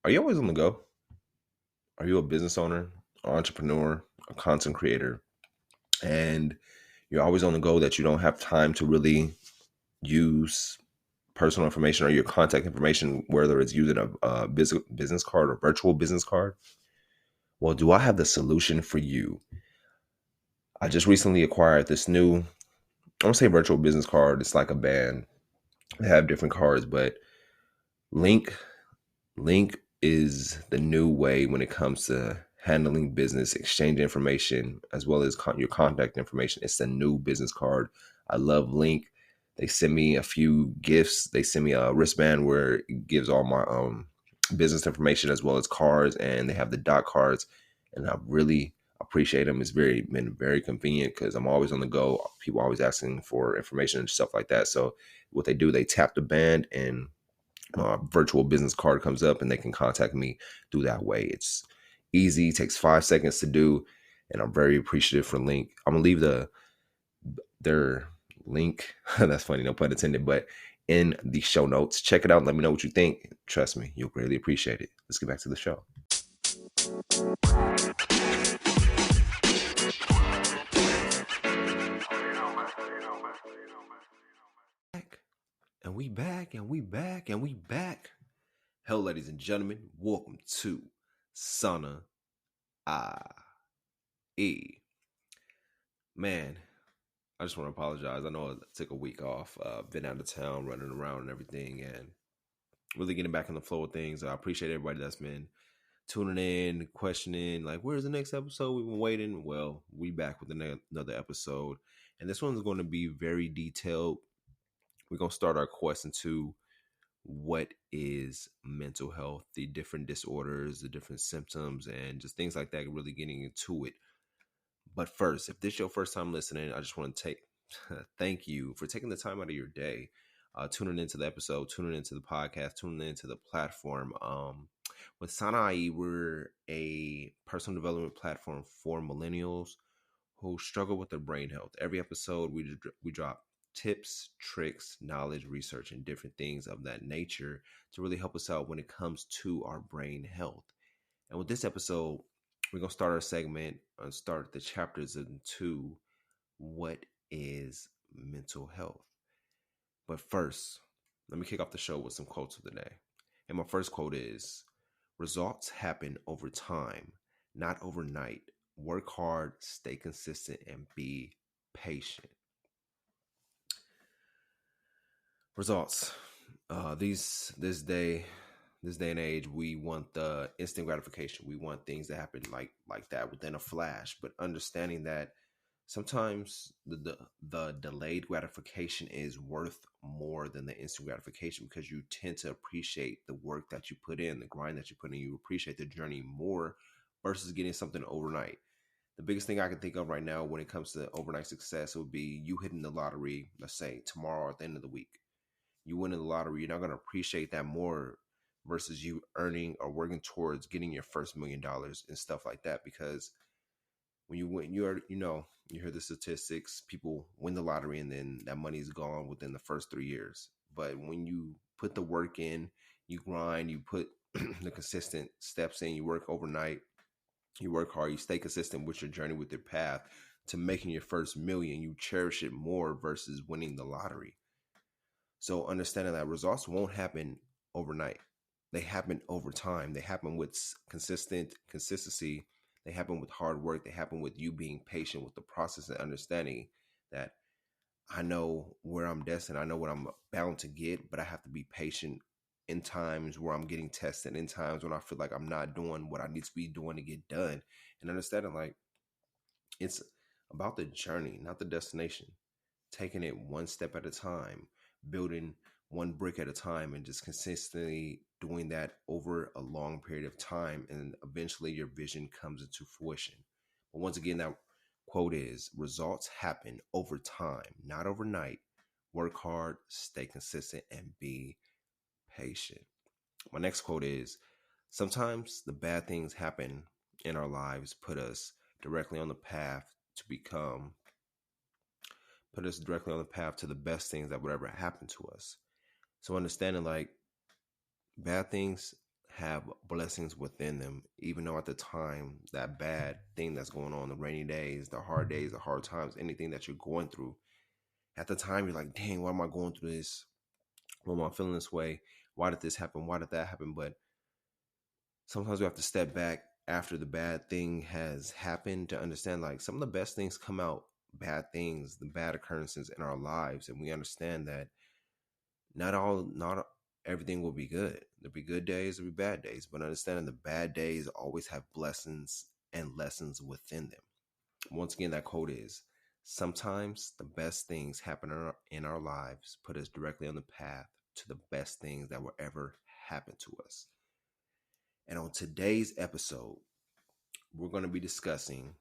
Are you always on the go? Are you a business owner, entrepreneur, a content creator, and you're always on the go that you don't have time to really use personal information or your contact information, whether it's using a business card or virtual business card? Well, do I have the solution for you? I just recently acquired this new, I don't say virtual business card. It's like a band. They have different cards, but Link Link is the new way when it comes to handling business, exchange information, as well as your contact information. It's the new business card. I love Link. They send me a few gifts. They send me a wristband where it gives all my business information as well as cards, and they have the dot cards, and I really appreciate them. It's been very convenient because I'm always on the go. People always asking for information and stuff like that. So what they do, they tap the band and virtual business card comes up and they can contact me through that way. It's easy, takes 5 seconds to do, and I'm very appreciative for Link. I'm gonna leave their link, that's funny, no pun intended, but in the show notes. Check it out and let me know what you think. Trust me, you'll greatly appreciate it. Let's get back to the show. And we back, and we back, and we back. Hello, ladies and gentlemen. Welcome to Sana IE. Man, I just want to apologize. I know I took a week off. Been out of town, running around and everything, and really getting back in the flow of things. I appreciate everybody that's been tuning in, questioning, like, where's the next episode? We've been waiting. Well, we back with another episode, and this one's going to be very detailed. We're going to start our quest into what is mental health, the different disorders, the different symptoms, and just things like that, really getting into it. But first, if this is your first time listening, I just want to thank you for taking the time out of your day, tuning into the episode, tuning into the podcast, tuning into the platform. With Sana IE, we're a personal development platform for millennials who struggle with their brain health. Every episode, we drop tips, tricks, knowledge, research, and different things of that nature to really help us out when it comes to our brain health. And with this episode, we're going to start our segment and start the chapters into what is mental health. But first, let me kick off the show with some quotes of the day. And my first quote is, results happen over time, not overnight. Work hard, stay consistent, and be patient. Results. This day and age, we want the instant gratification. We want things to happen like that within a flash. But understanding that sometimes the delayed gratification is worth more than the instant gratification, because you tend to appreciate the work that you put in, the grind that you put in. You appreciate the journey more versus getting something overnight. The biggest thing I can think of right now when it comes to overnight success would be you hitting the lottery, let's say tomorrow or at the end of the week. You win in the lottery, you're not going to appreciate that more versus you earning or working towards getting your first $1,000,000 and stuff like that. Because when you win, you hear the statistics, people win the lottery and then that money is gone within the first 3 years. But when you put the work in, you grind, you put the consistent steps in, you work overnight, you work hard, you stay consistent with your journey, with your path to making your first million, you cherish it more versus winning the lottery. So understanding that results won't happen overnight. They happen over time. They happen with consistency. They happen with hard work. They happen with you being patient with the process and understanding that I know where I'm destined. I know what I'm bound to get, but I have to be patient in times where I'm getting tested, in times when I feel like I'm not doing what I need to be doing to get done. And understanding like it's about the journey, not the destination. Taking it one step at a time, building one brick at a time, and just consistently doing that over a long period of time. And eventually your vision comes into fruition. But once again, that quote is, results happen over time, not overnight. Work hard, stay consistent, and be patient. My next quote is, sometimes the bad things happen in our lives put us directly on the path to the best things that would ever happen to us. So understanding like bad things have blessings within them, even though at the time that bad thing that's going on, the rainy days, the hard times, anything that you're going through, at the time you're like, dang, why am I going through this? Why am I feeling this way? Why did this happen? Why did that happen? But sometimes we have to step back after the bad thing has happened to understand like some of the best things come out bad things, the bad occurrences in our lives. And we understand that not everything will be good. There'll be good days, there'll be bad days, but understanding the bad days always have blessings and lessons within them. Once again, that quote is, sometimes the best things happen in our lives, put us directly on the path to the best things that will ever happen to us. And on today's episode, we're going to be discussing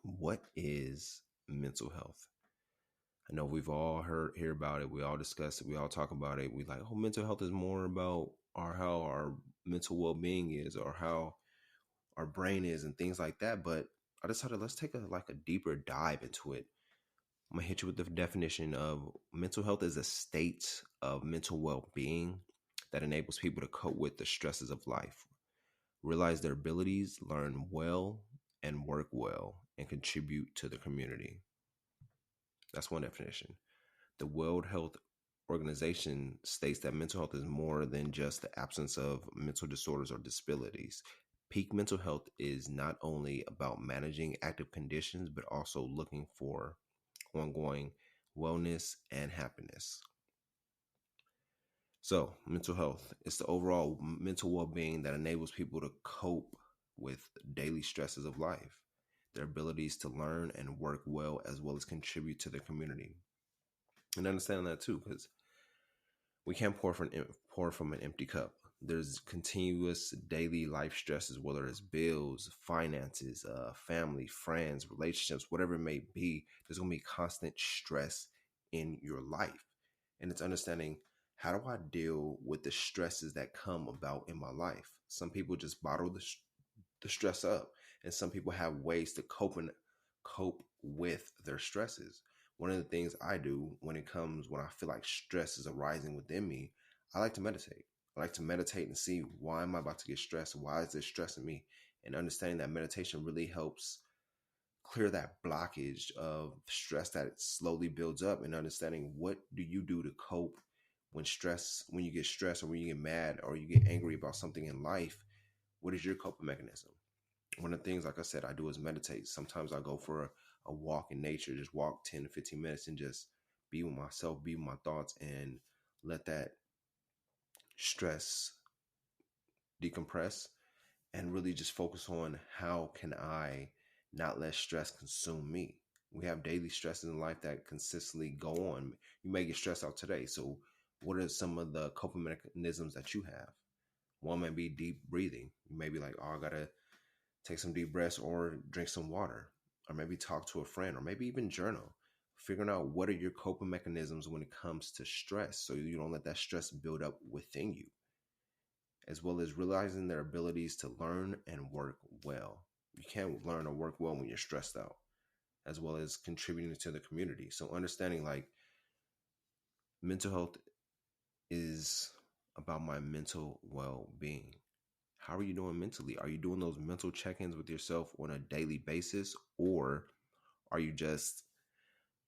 what is mental health. I know we've all hear about it. We all discuss it. We all talk about it. We like, oh, mental health is more about how our mental well-being is, or how our brain is, and things like that. But I decided let's take a deeper dive into it. I'm gonna hit you with the definition of mental health is a state of mental well-being that enables people to cope with the stresses of life, realize their abilities, learn well, and work well, and contribute to the community. That's one definition. The World Health Organization states that mental health is more than just the absence of mental disorders or disabilities. Peak mental health is not only about managing active conditions, but also looking for ongoing wellness and happiness. So, mental health is the overall mental well-being that enables people to cope with daily stresses of life, their abilities to learn and work well, as well as contribute to the community. And understanding that too, because we can't pour from an empty cup. There's continuous daily life stresses, whether it's bills, finances, family, friends, relationships, whatever it may be. There's going to be constant stress in your life. And it's understanding, how do I deal with the stresses that come about in my life? Some people just bottle the stress up, and some people have ways to cope with their stresses. One of the things I do when I feel like stress is arising within me, I like to meditate. I like to meditate and see, why am I about to get stressed? Why is this stressing me? And understanding that meditation really helps clear that blockage of stress that slowly builds up, and understanding, what do you do to cope when you get stressed, or when you get mad, or you get angry about something in life. What is your coping mechanism? One of the things, like I said, I do is meditate. Sometimes I go for a walk in nature, just walk 10 to 15 minutes and just be with myself, be with my thoughts, and let that stress decompress, and really just focus on, how can I not let stress consume me? We have daily stresses in life that consistently go on. You may get stressed out today. So what are some of the coping mechanisms that you have? One may be deep breathing. You may be like, oh, I got to take some deep breaths, or drink some water, or maybe talk to a friend, or maybe even journal. Figuring out what are your coping mechanisms when it comes to stress, so you don't let that stress build up within you, as well as realizing their abilities to learn and work well. You can't learn or work well when you're stressed out, as well as contributing to the community. So understanding, like, mental health is about my mental well-being. How are you doing mentally? Are you doing those mental check-ins with yourself on a daily basis? Or are you just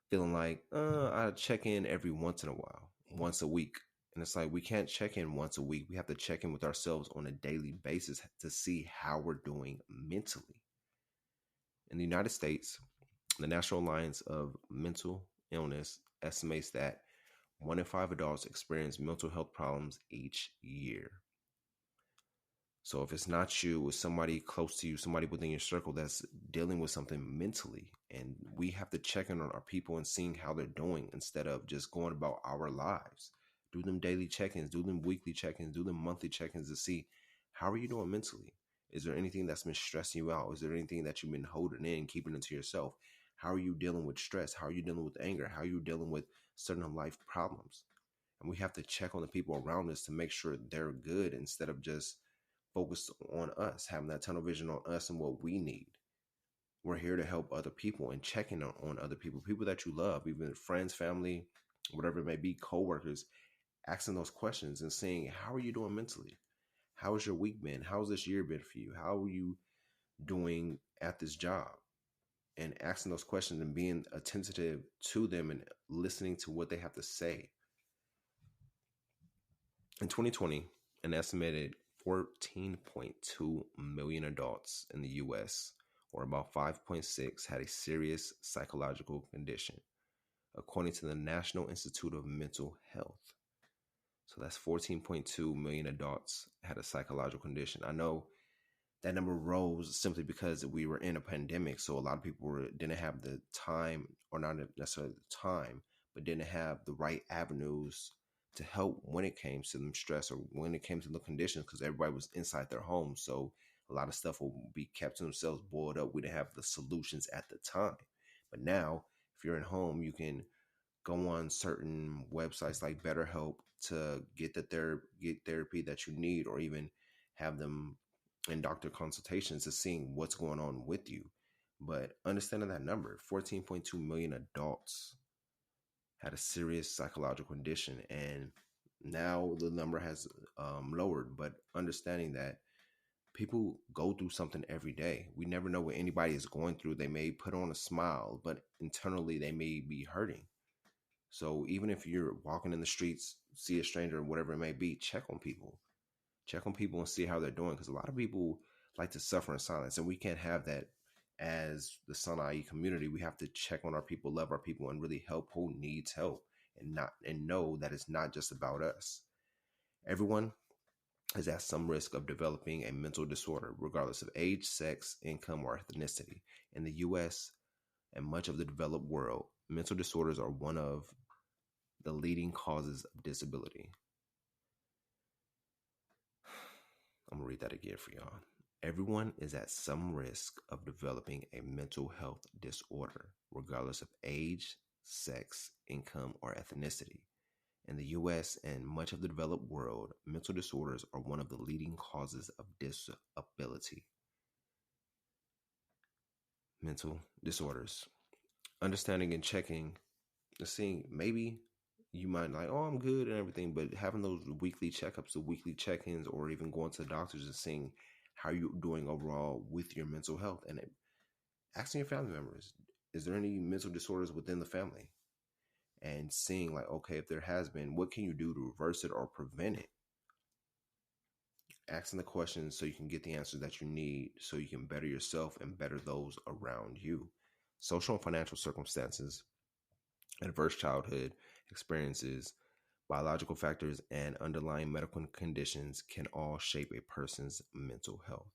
feeling like, I check in every once in a while, once a week? And it's like, we can't check in once a week. We have to check in with ourselves on a daily basis to see how we're doing mentally. In the United States, the National Alliance of Mental Illness estimates that 1 in 5 adults experience mental health problems each year. So if it's not you, it's somebody close to you, somebody within your circle that's dealing with something mentally. And we have to check in on our people and seeing how they're doing, instead of just going about our lives. Do them daily check-ins, do them weekly check-ins, do them monthly check-ins to see, how are you doing mentally? Is there anything that's been stressing you out? Is there anything that you've been holding in, keeping it to yourself? How are you dealing with stress? How are you dealing with anger? How are you dealing with certain life problems? And we have to check on the people around us to make sure they're good, instead of just focused on us, having that tunnel vision on us and what we need. We're here to help other people, and checking on other people, people that you love, even friends, family, whatever it may be, coworkers, asking those questions and saying, how are you doing mentally? How's your week been? How's this year been for you? How are you doing at this job? And asking those questions and being attentive to them and listening to what they have to say. In 2020, an estimated 14.2 million adults in the US, or about 5.6, had a serious psychological condition, according to the National Institute of Mental Health. So that's 14.2 million adults had a psychological condition. I know that number rose simply because we were in a pandemic. So a lot of people didn't have the time, or not necessarily the time, but didn't have the right avenues to help when it came to them stress or when it came to the conditions, because everybody was inside their homes. So a lot of stuff will be kept to themselves, boiled up. We didn't have the solutions at the time. But now, if you're at home, you can go on certain websites like BetterHelp to get get therapy that you need, or even have them in doctor consultations to seeing what's going on with you. But understanding that number, 14.2 million adults had a serious psychological condition, and now the number has lowered. But understanding that people go through something every day, we never know what anybody is going through. They may put on a smile, but internally they may be hurting. So even if you're walking in the streets, see a stranger, or whatever it may be, check on people and see how they're doing, because a lot of people like to suffer in silence, and we can't have that. As the Sunai community, we have to check on our people, love our people, and really help who needs help, and know that it's not just about us. Everyone is at some risk of developing a mental disorder, regardless of age, sex, income, or ethnicity. In the US and much of the developed world, mental disorders are one of the leading causes of disability. I'm going to read that again for y'all. Everyone is at some risk of developing a mental health disorder, regardless of age, sex, income, or ethnicity. In the US and much of the developed world, mental disorders are one of the leading causes of disability. Mental disorders. Understanding and checking, seeing maybe you might like, oh, I'm good and everything, but having those weekly checkups, the weekly check-ins, or even going to the doctors and seeing how you're doing overall with your mental health, and asking your family members, is there any mental disorders within the family? And seeing like, okay, if there has been, what can you do to reverse it or prevent it? Asking the questions so you can get the answers that you need, so you can better yourself and better those around you. Social and financial circumstances, adverse childhood experiences, biological factors, and underlying medical conditions can all shape a person's mental health.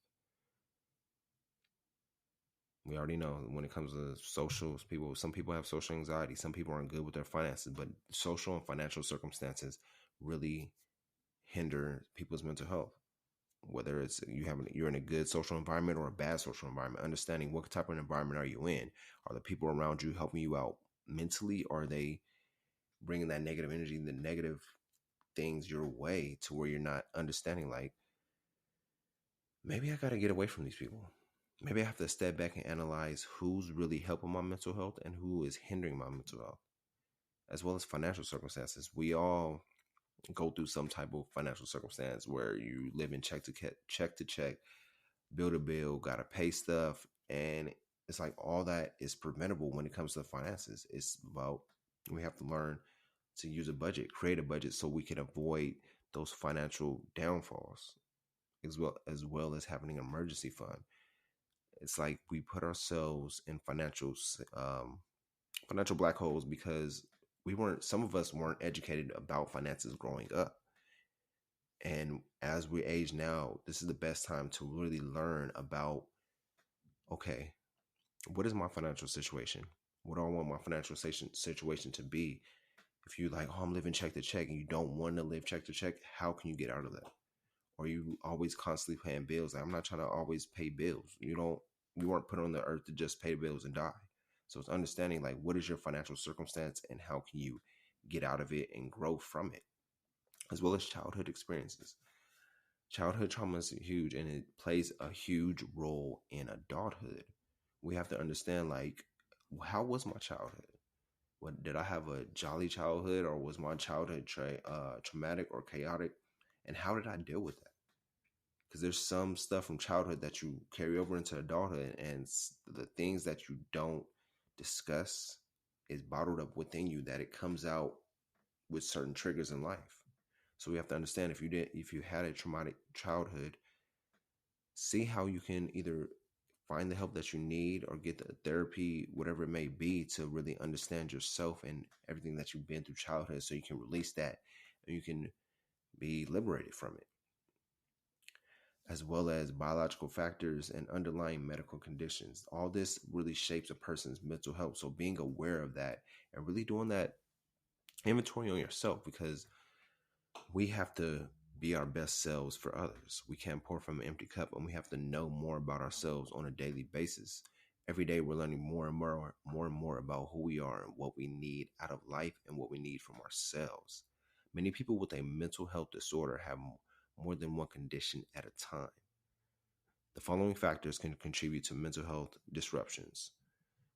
We already know when it comes to some people have social anxiety, some people aren't good with their finances, but social and financial circumstances really hinder people's mental health. Whether it's you're in a good social environment or a bad social environment, understanding what type of environment are you in? Are the people around you helping you out mentally? Or are they bringing that negative energy, the negative things your way, to where you're not understanding, like, maybe I got to get away from these people. Maybe I have to step back and analyze who's really helping my mental health and who is hindering my mental health, as well as financial circumstances. We all go through some type of financial circumstance where you live in check to check, bill to bill, got to pay stuff. And it's like all that is preventable when it comes to finances. It's about, we have to learn to use a budget, create a budget, so we can avoid those financial downfalls, as well as having an emergency fund. It's like we put ourselves in financial black holes because some of us weren't educated about finances growing up. And as we age now, this is the best time to really learn about, okay, what is my financial situation? What do I want my financial situation to be? If you like, oh, I'm living check to check, and you don't want to live check to check, how can you get out of that? Or you always constantly paying bills? Like, I'm not trying to always pay bills. You weren't put on the earth to just pay the bills and die. So it's understanding, like, what is your financial circumstance and how can you get out of it and grow from it, as well as childhood experiences. Childhood trauma is huge, and it plays a huge role in adulthood. We have to understand, like, how was my childhood? What, did I have a jolly childhood, or was my childhood traumatic or chaotic? And how did I deal with that? because there's some stuff from childhood that you carry over into adulthood, and the things that you don't discuss is bottled up within you, that it comes out with certain triggers in life. So we have to understand, if you had a traumatic childhood, see how you can either find the help that you need or get the therapy, whatever it may be, to really understand yourself and everything that you've been through childhood, so you can release that and you can be liberated from it, as well as biological factors and underlying medical conditions. All this really shapes a person's mental health. So being aware of that and really doing that inventory on yourself, because we have to be our best selves for others. We can't pour from an empty cup, and we have to know more about ourselves on a daily basis. Every day we're learning more and more about who we are and what we need out of life and what we need from ourselves. Many people with a mental health disorder have more than one condition at a time. The following factors can contribute to mental health disruptions: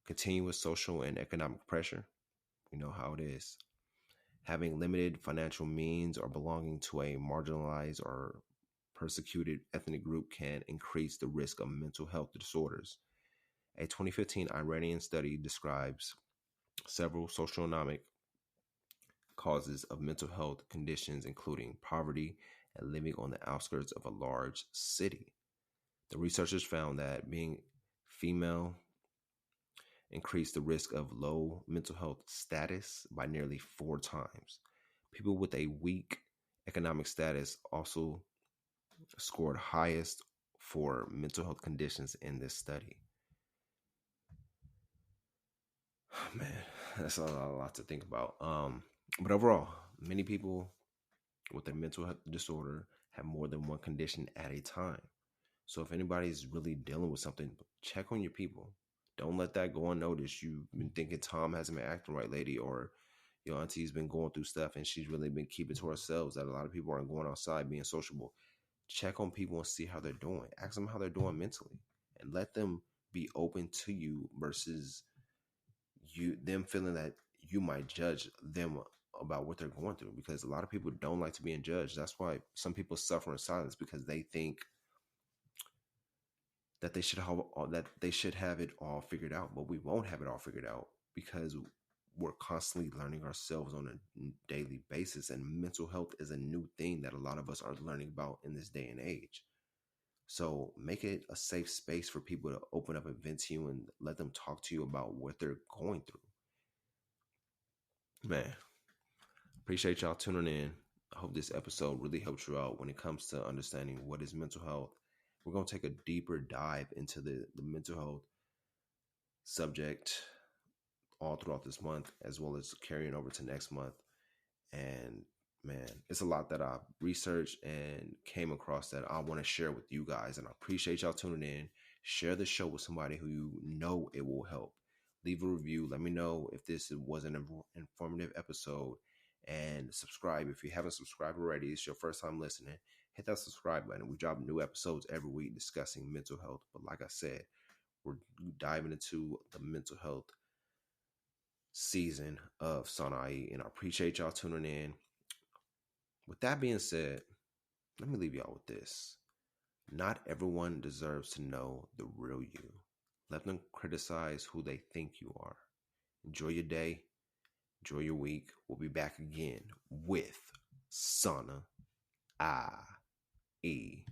continuous social and economic pressure. We know how it is. Having limited financial means or belonging to a marginalized or persecuted ethnic group can increase the risk of mental health disorders. A 2015 Iranian study describes several socioeconomic causes of mental health conditions, including poverty and living on the outskirts of a large city. The researchers found that being female increased the risk of low mental health status by nearly 4 times. People with a weak economic status also scored highest for mental health conditions in this study. Man, that's a lot to think about. But overall, many people with a mental health disorder have more than one condition at a time. So if anybody's really dealing with something, check on your people. Don't let that go unnoticed. You've been thinking Tom hasn't been acting right, lady, or your auntie's been going through stuff and she's really been keeping to herself, that a lot of people aren't going outside being sociable. Check on people and see how they're doing. Ask them how they're doing mentally, and let them be open to you versus them feeling that you might judge them about what they're going through, because a lot of people don't like to be judged. That's why some people suffer in silence, because they think that they should have it all figured out, but we won't have it all figured out, because we're constantly learning ourselves on a daily basis, and mental health is a new thing that a lot of us are learning about in this day and age. So make it a safe space for people to open up and vent to you and let them talk to you about what they're going through. Man, appreciate y'all tuning in. I hope this episode really helps you out when it comes to understanding what is mental health. We're going to take a deeper dive into the mental health subject all throughout this month, as well as carrying over to next month. And man, it's a lot that I've researched and came across that I want to share with you guys. And I appreciate y'all tuning in. Share the show with somebody who you know it will help. Leave a review. Let me know if this was an informative episode. And subscribe. If you haven't subscribed already, it's your first time listening, hit that subscribe button. We drop new episodes every week discussing mental health. But like I said, we're diving into the mental health season of Sana'i, and I appreciate y'all tuning in. With that being said, let me leave y'all with this. Not everyone deserves to know the real you. Let them criticize who they think you are. Enjoy your day. Enjoy your week. We'll be back again with Sana I E.